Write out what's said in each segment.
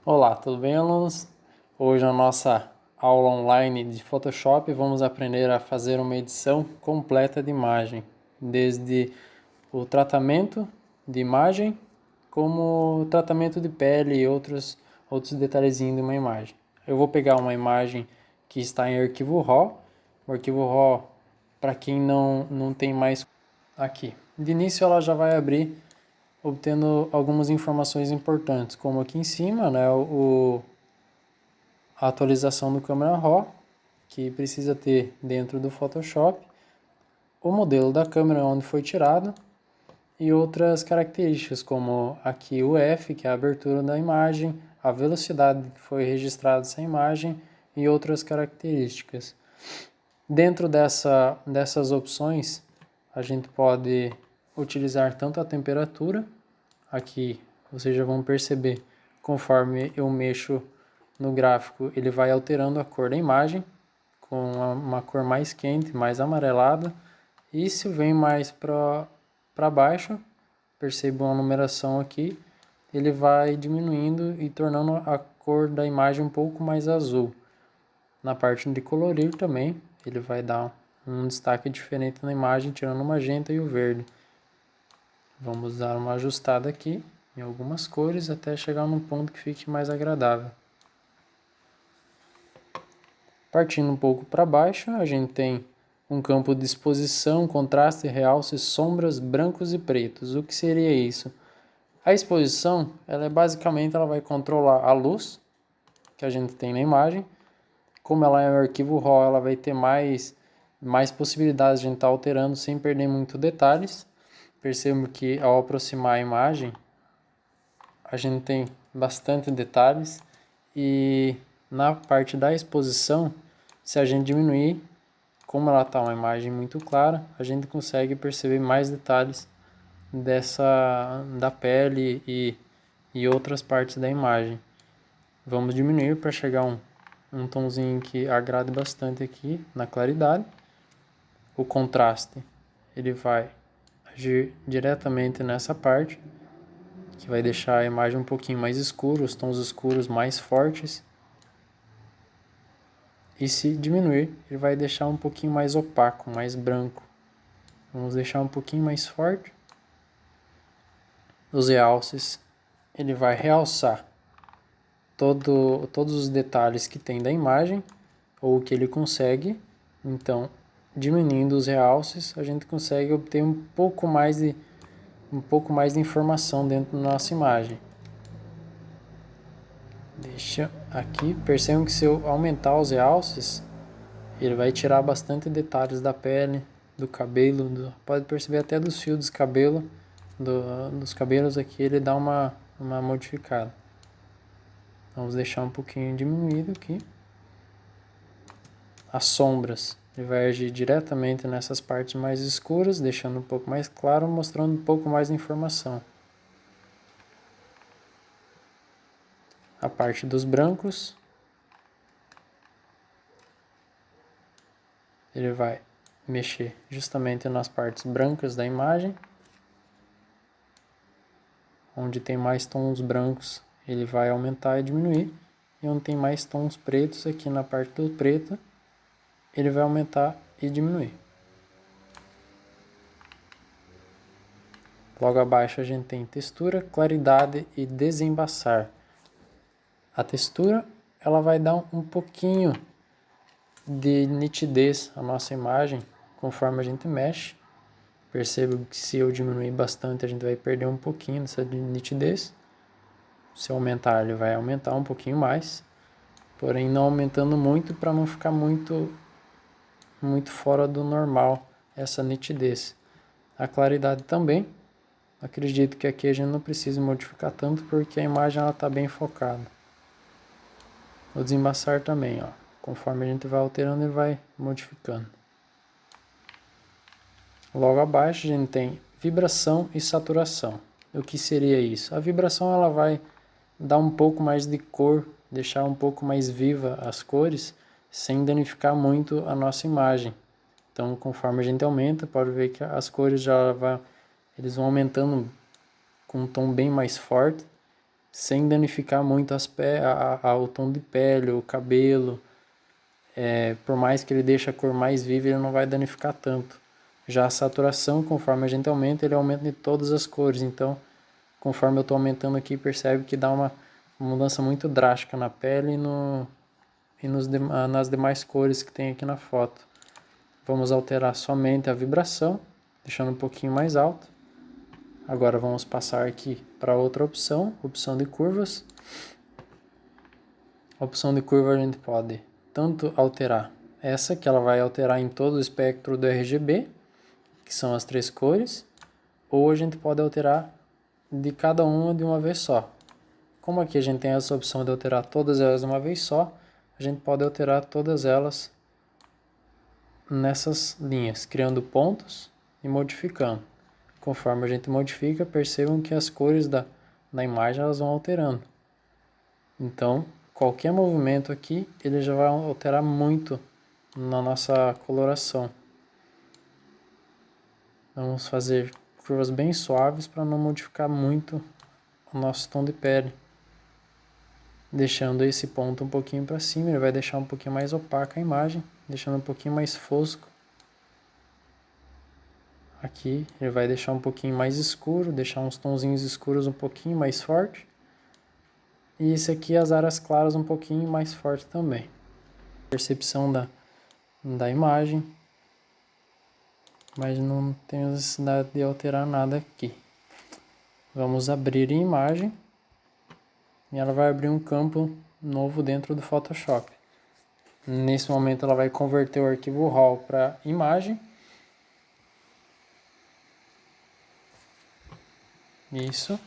Olá, tudo bem, alunos? Hoje na nossa aula online de Photoshop vamos aprender a fazer uma edição completa de imagem, desde o tratamento de imagem, como o tratamento de pele e outros detalhezinhos de uma imagem. Eu vou pegar uma imagem que está em arquivo RAW, o arquivo RAW, para quem não tem mais aqui. De início ela já vai abrir obtendo algumas informações importantes, como aqui em cima, né, a atualização do câmera RAW, que precisa ter dentro do Photoshop, o modelo da câmera onde foi tirado e outras características, como aqui o F, que é a abertura da imagem, a velocidade que foi registrada essa imagem e outras características. Dentro dessas opções, a gente pode utilizar tanto a temperatura. Aqui vocês já vão perceber, conforme eu mexo no gráfico, ele vai alterando a cor da imagem, com uma cor mais quente, mais amarelada. E se eu venho mais para baixo, percebo uma numeração aqui, ele vai diminuindo e tornando a cor da imagem um pouco mais azul. Na parte de colorir também, ele vai dar um destaque diferente na imagem, tirando o magenta e o verde. Vamos dar uma ajustada aqui em algumas cores até chegar num ponto que fique mais agradável. Partindo um pouco para baixo, a gente tem um campo de exposição, contraste, realce, sombras, brancos e pretos. O que seria isso? A exposição, ela vai controlar a luz que a gente tem na imagem. Como ela é um arquivo RAW, ela vai ter mais possibilidades de a gente estar alterando sem perder muito detalhes. Percebo que ao aproximar a imagem, a gente tem bastante detalhes, e na parte da exposição, se a gente diminuir, como ela está uma imagem muito clara, a gente consegue perceber mais detalhes da pele e outras partes da imagem. Vamos diminuir para chegar um tomzinho que agrade bastante aqui na claridade. O contraste, ele vai agir diretamente nessa parte, que vai deixar a imagem um pouquinho mais escura, os tons escuros mais fortes. E se diminuir, ele vai deixar um pouquinho mais opaco, mais branco. Vamos deixar um pouquinho mais forte. Os realces, ele vai realçar todos os detalhes que tem da imagem, ou que ele consegue. Então, diminuindo os realces, a gente consegue obter um pouco mais de informação dentro da nossa imagem. Deixa aqui, percebam que se eu aumentar os realces, ele vai tirar bastante detalhes da pele, do cabelo, pode perceber até dos fios de cabelo, dos cabelos aqui, ele dá uma modificada. Vamos deixar um pouquinho diminuído aqui. As sombras, ele vai agir diretamente nessas partes mais escuras, deixando um pouco mais claro, mostrando um pouco mais de informação. A parte dos brancos, ele vai mexer justamente nas partes brancas da imagem. Onde tem mais tons brancos, ele vai aumentar e diminuir. E onde tem mais tons pretos, aqui na parte do preto, ele vai aumentar e diminuir. Logo abaixo a gente tem textura, claridade e desembaçar. A textura, ela vai dar um pouquinho de nitidez à nossa imagem conforme a gente mexe. Percebo que se eu diminuir bastante, a gente vai perder um pouquinho dessa nitidez. Se eu aumentar, ele vai aumentar um pouquinho mais, porém não aumentando muito para não ficar muito fora do normal essa nitidez. A claridade também, acredito que aqui a gente não precisa modificar tanto porque a imagem está bem focada. O desembaçar também, ó, conforme a gente vai alterando, ele vai modificando. Logo abaixo a gente tem vibração e saturação. O que seria isso? A vibração, ela vai dar um pouco mais de cor, deixar um pouco mais viva as cores, sem danificar muito a nossa imagem. Então, conforme a gente aumenta, pode ver que as cores eles vão aumentando com um tom bem mais forte, sem danificar muito o tom de pele, o cabelo. Por mais que ele deixe a cor mais viva, ele não vai danificar tanto. Já a saturação, conforme a gente aumenta, ele aumenta de todas as cores. Então, conforme eu estou aumentando aqui, percebe que dá uma mudança muito drástica na pele e nas demais cores que tem aqui na foto. Vamos alterar somente a vibração, deixando um pouquinho mais alto. Agora vamos passar aqui para outra opção de curvas. A opção de curva a gente pode tanto alterar essa, que ela vai alterar em todo o espectro do RGB, que são as 3 cores, ou a gente pode alterar de cada uma de uma vez só. Como aqui a gente tem essa opção de alterar todas elas de uma vez só, a gente pode alterar todas elas nessas linhas, criando pontos e modificando. Conforme a gente modifica, percebam que as cores da imagem elas vão alterando. Então, qualquer movimento aqui, ele já vai alterar muito na nossa coloração. Vamos fazer curvas bem suaves para não modificar muito o nosso tom de pele. Deixando esse ponto um pouquinho para cima, ele vai deixar um pouquinho mais opaca a imagem, deixando um pouquinho mais fosco. Aqui ele vai deixar um pouquinho mais escuro, deixar uns tonzinhos escuros um pouquinho mais forte. E esse aqui as áreas claras um pouquinho mais forte também. Percepção da imagem. Mas não tem necessidade de alterar nada aqui. Vamos abrir a imagem. E ela vai abrir um campo novo dentro do Photoshop. Nesse momento ela vai converter o arquivo RAW para imagem. Isso.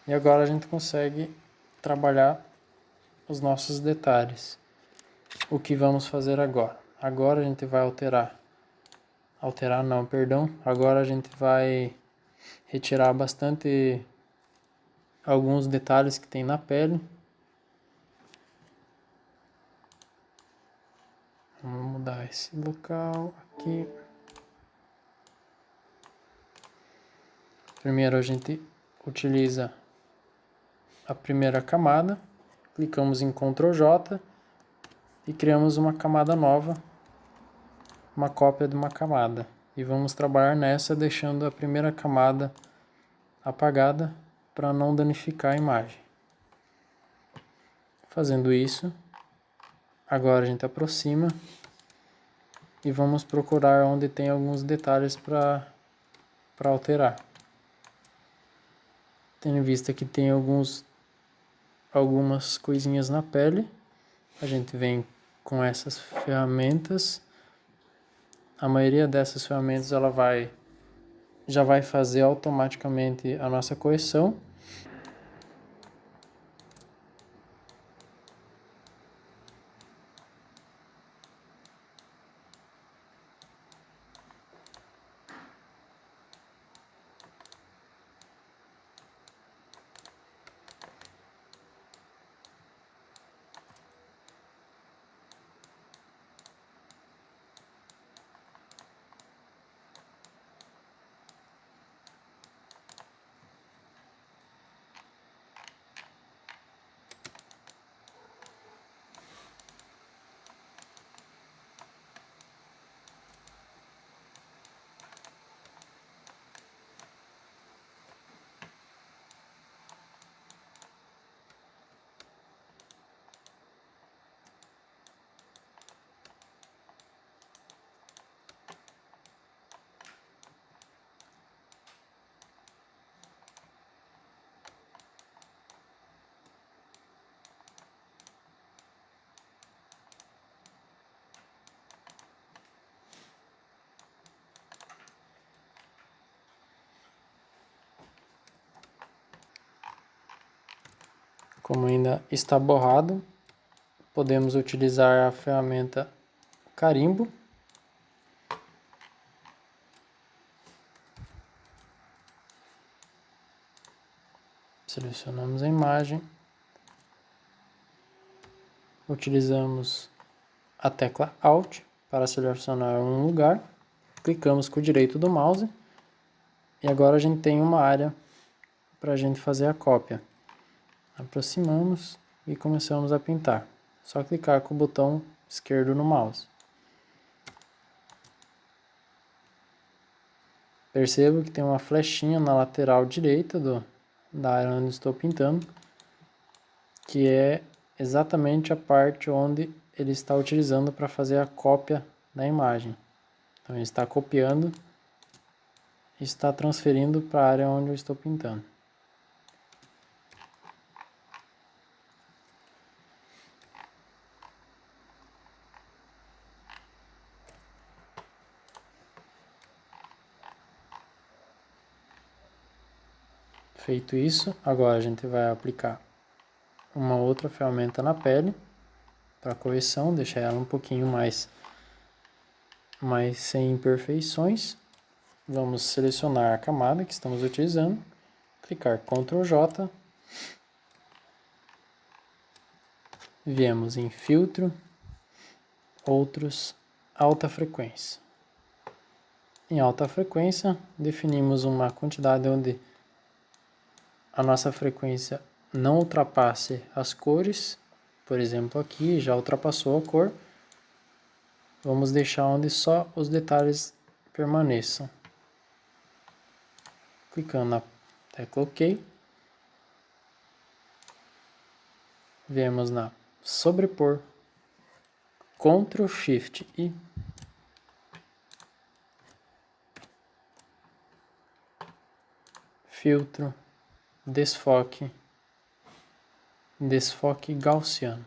E agora a gente consegue trabalhar os nossos detalhes. O que vamos fazer agora? Agora a gente vai agora a gente vai retirar alguns detalhes que tem na pele. Vamos mudar esse local aqui. Primeiro a gente utiliza a primeira camada, clicamos em Ctrl J e criamos uma camada nova, uma cópia de uma camada. E vamos trabalhar nessa deixando a primeira camada apagada para não danificar a imagem. Fazendo isso, agora a gente aproxima e vamos procurar onde tem alguns detalhes para alterar. Tendo em vista que tem algumas coisinhas na pele, a gente vem com essas ferramentas. A maioria dessas ferramentas já vai fazer automaticamente a nossa correção. Como ainda está borrado, podemos utilizar a ferramenta carimbo. Selecionamos a imagem. Utilizamos a tecla Alt para selecionar um lugar. Clicamos com o direito do mouse. E agora a gente tem uma área para a gente fazer a cópia. Aproximamos e começamos a pintar. Só clicar com o botão esquerdo no mouse. Percebo que tem uma flechinha na lateral direita da área onde estou pintando, que é exatamente a parte onde ele está utilizando para fazer a cópia da imagem. Então ele está copiando e está transferindo para a área onde eu estou pintando. Feito isso, agora a gente vai aplicar uma outra ferramenta na pele para correção, deixar ela um pouquinho mais sem imperfeições. Vamos selecionar a camada que estamos utilizando, clicar Ctrl J, viemos em Filtro, Outros, Alta Frequência. Em alta frequência, definimos uma quantidade onde a nossa frequência não ultrapasse as cores. Por exemplo, aqui já ultrapassou a cor. Vamos deixar onde só os detalhes permaneçam. Clicando na tecla OK. Viemos na Sobrepor, Ctrl Shift I. Filtro, Desfoque, Desfoque Gaussiano.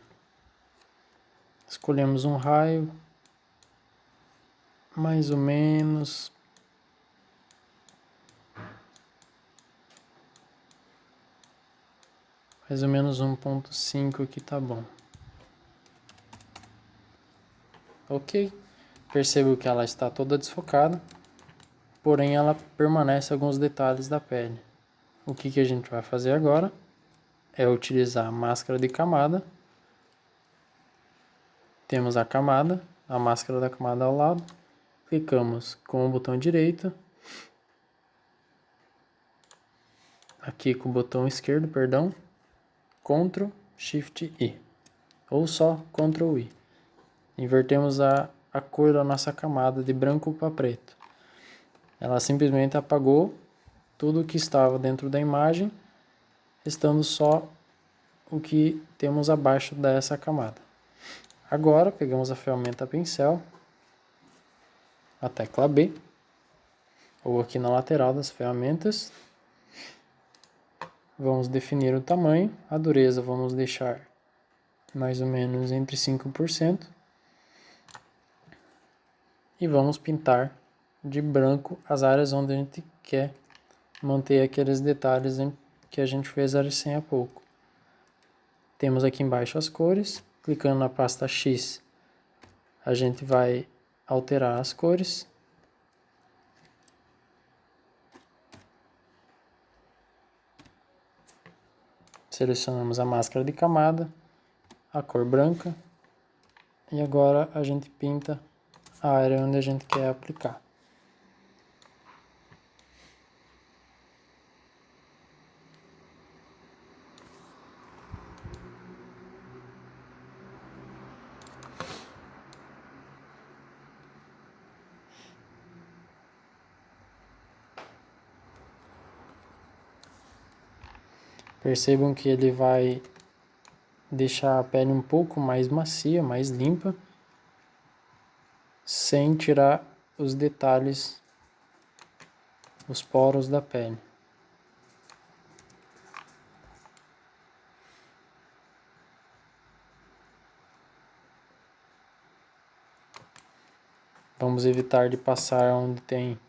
Escolhemos um raio, mais ou menos mais ou menos 1.5 aqui tá bom. Ok, percebo que ela está toda desfocada, porém ela permanece alguns detalhes da pele. O que a gente vai fazer agora é utilizar a máscara de camada. Temos a camada, a máscara da camada ao lado, clicamos com o botão direito, aqui com o botão esquerdo, perdão, Ctrl Shift I, ou só Ctrl I. Invertemos a cor da nossa camada de branco para preto. Ela simplesmente apagou tudo o que estava dentro da imagem, restando só o que temos abaixo dessa camada. Agora, pegamos a ferramenta pincel, a tecla B, ou aqui na lateral das ferramentas. Vamos definir o tamanho, a dureza vamos deixar mais ou menos entre 5%. E vamos pintar de branco as áreas onde a gente quer manter aqueles detalhes que a gente fez a recém há pouco. Temos aqui embaixo as cores, clicando na pasta X, a gente vai alterar as cores. Selecionamos a máscara de camada, a cor branca, e agora a gente pinta a área onde a gente quer aplicar. Percebam que ele vai deixar a pele um pouco mais macia, mais limpa, sem tirar os detalhes, os poros da pele. Vamos evitar de passar onde tem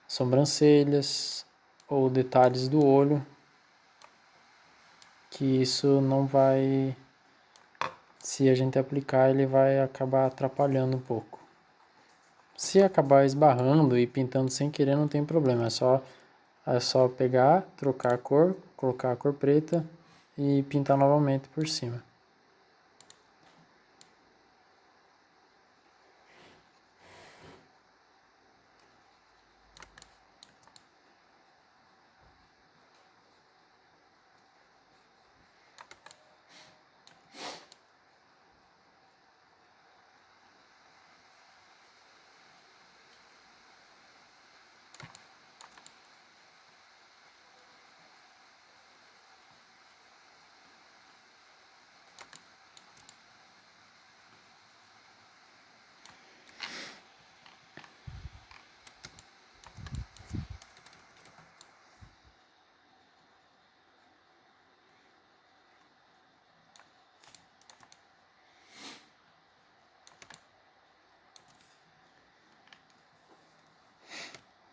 sobrancelhas ou detalhes do olho, que isso não vai, se a gente aplicar, ele vai acabar atrapalhando um pouco. Se acabar esbarrando e pintando sem querer, não tem problema, é só pegar, trocar a cor, colocar a cor preta e pintar novamente por cima.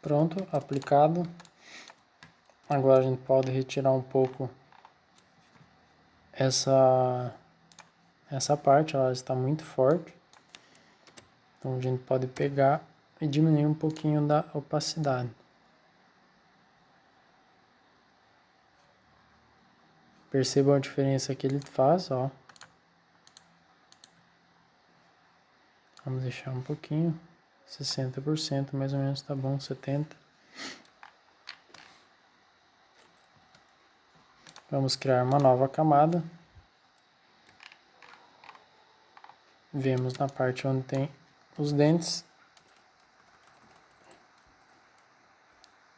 Pronto, aplicado. Agora a gente pode retirar um pouco essa parte, ela está muito forte. Então a gente pode pegar e diminuir um pouquinho da opacidade. Percebam a diferença que ele faz, ó. Vamos deixar um pouquinho, 60% mais ou menos, tá bom, 70%. Vamos criar uma nova camada. Vemos na parte onde tem os dentes.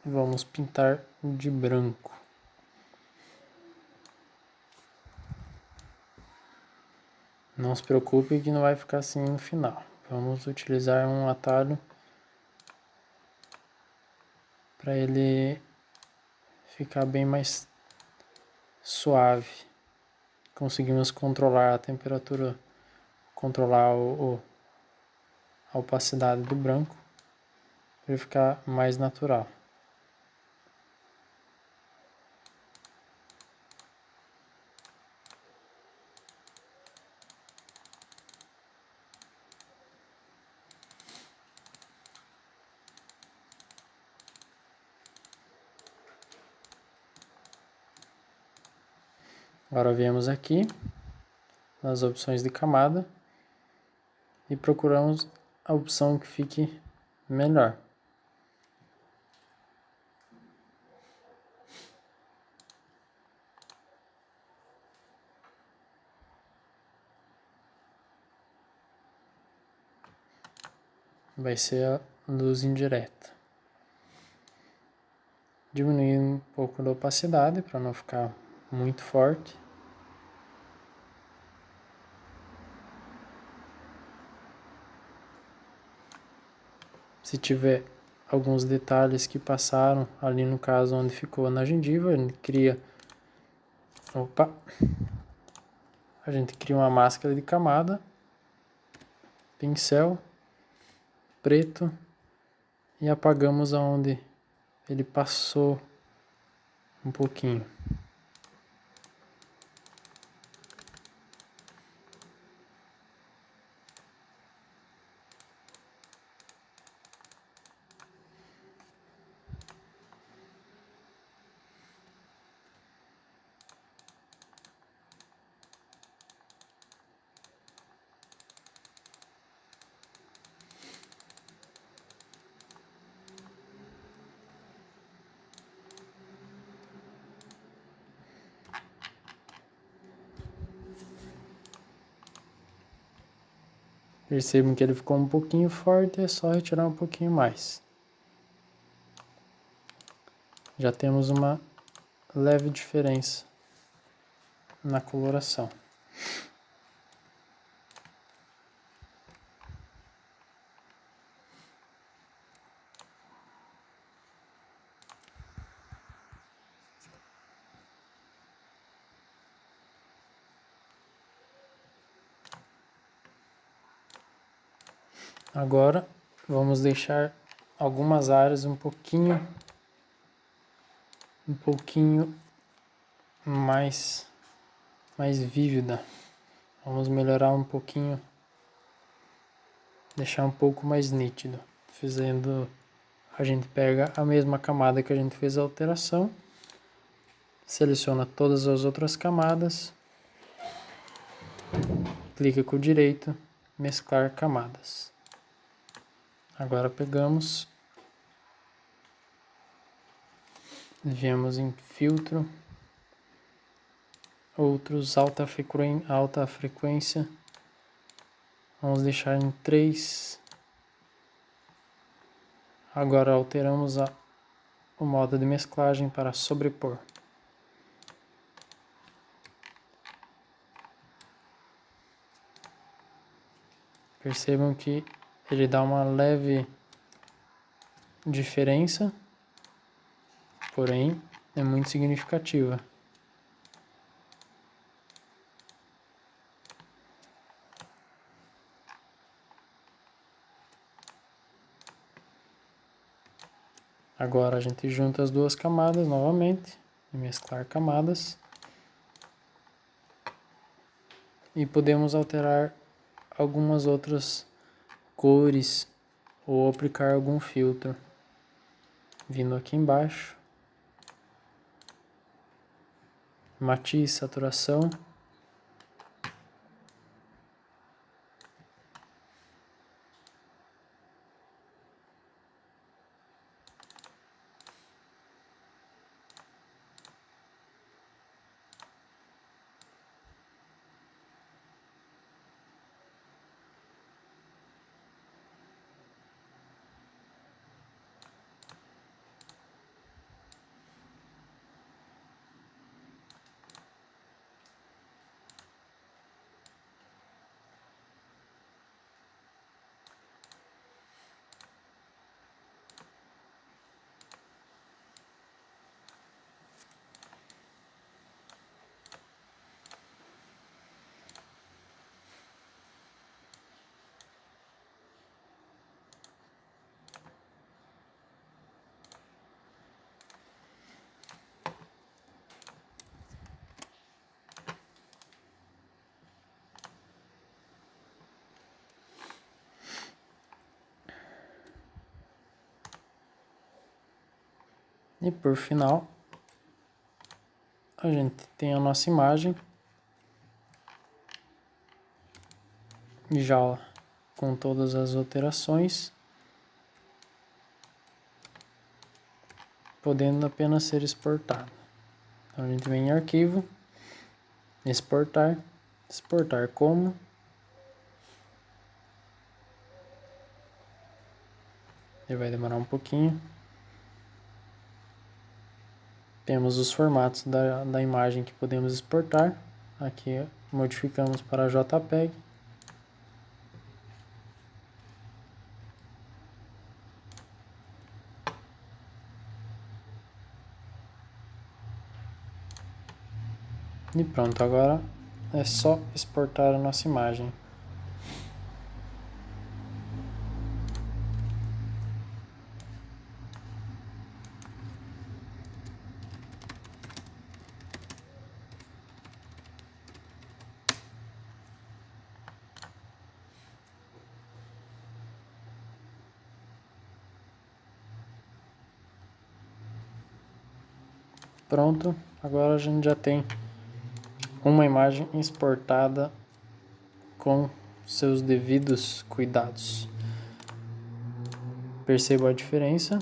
Vamos pintar de branco. Não se preocupe que não vai ficar assim no final. Vamos utilizar um atalho para ele ficar bem mais suave. Conseguimos controlar a temperatura, controlar a opacidade do branco para ele ficar mais natural. Agora viemos aqui nas opções de camada e procuramos a opção que fique melhor. Vai ser a luz indireta. Diminuir um pouco da opacidade para não ficar muito forte. Se tiver alguns detalhes que passaram ali no caso onde ficou na gengiva, a gente cria uma máscara de camada, pincel preto e apagamos aonde ele passou um pouquinho. Percebam que ele ficou um pouquinho forte, é só retirar um pouquinho mais. Já temos uma leve diferença na coloração. Agora vamos deixar algumas áreas um pouquinho mais vívida. Vamos melhorar um pouquinho, deixar um pouco mais nítido. A gente pega a mesma camada que a gente fez a alteração, seleciona todas as outras camadas, clica com o direito, mesclar camadas. Agora pegamos, viemos em filtro, outros alta frequência, vamos deixar em 3. Agora alteramos o modo de mesclagem para sobrepor. Percebam que ele dá uma leve diferença, porém é muito significativa. Agora a gente junta as duas camadas novamente, mesclar camadas. E podemos alterar algumas outras cores ou aplicar algum filtro. Vindo aqui embaixo, matiz, saturação. E por final, a gente tem a nossa imagem já com todas as alterações, podendo apenas ser exportado. Então a gente vem em arquivo, exportar, exportar como, ele vai demorar um pouquinho. Temos os formatos da imagem que podemos exportar. Aqui modificamos para JPEG. E pronto, agora é só exportar a nossa imagem. Pronto, agora a gente já tem uma imagem exportada com seus devidos cuidados. Perceba a diferença.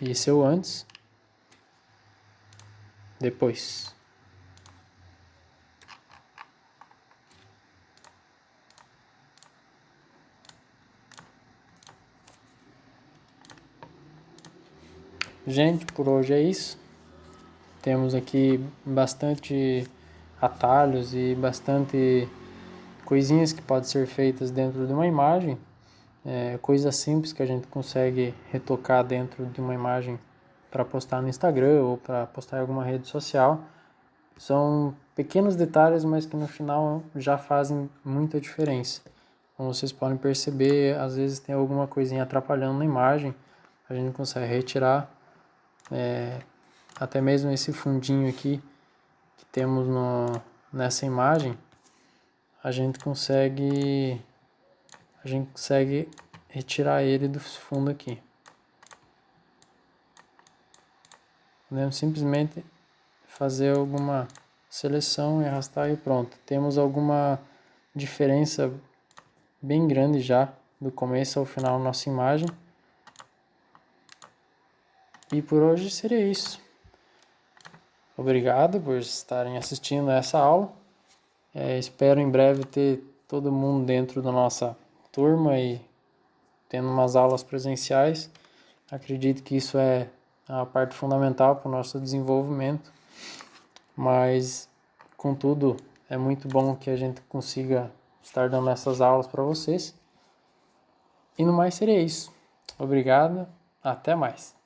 Esse é o antes, depois. Gente, por hoje é isso. Temos aqui bastante atalhos e bastante coisinhas que podem ser feitas dentro de uma imagem. Coisas simples que a gente consegue retocar dentro de uma imagem para postar no Instagram ou para postar em alguma rede social. São pequenos detalhes, mas que no final já fazem muita diferença. Como vocês podem perceber, às vezes tem alguma coisinha atrapalhando na imagem, a gente consegue retirar. Até mesmo esse fundinho aqui que temos nessa imagem, a gente consegue retirar ele do fundo aqui. Podemos simplesmente fazer alguma seleção e arrastar e pronto. Temos alguma diferença bem grande já do começo ao final da nossa imagem. E por hoje seria isso. Obrigado por estarem assistindo a essa aula. Espero em breve ter todo mundo dentro da nossa turma e tendo umas aulas presenciais. Acredito que isso é a parte fundamental para o nosso desenvolvimento. Mas, contudo, é muito bom que a gente consiga estar dando essas aulas para vocês. E no mais seria isso. Obrigado, até mais.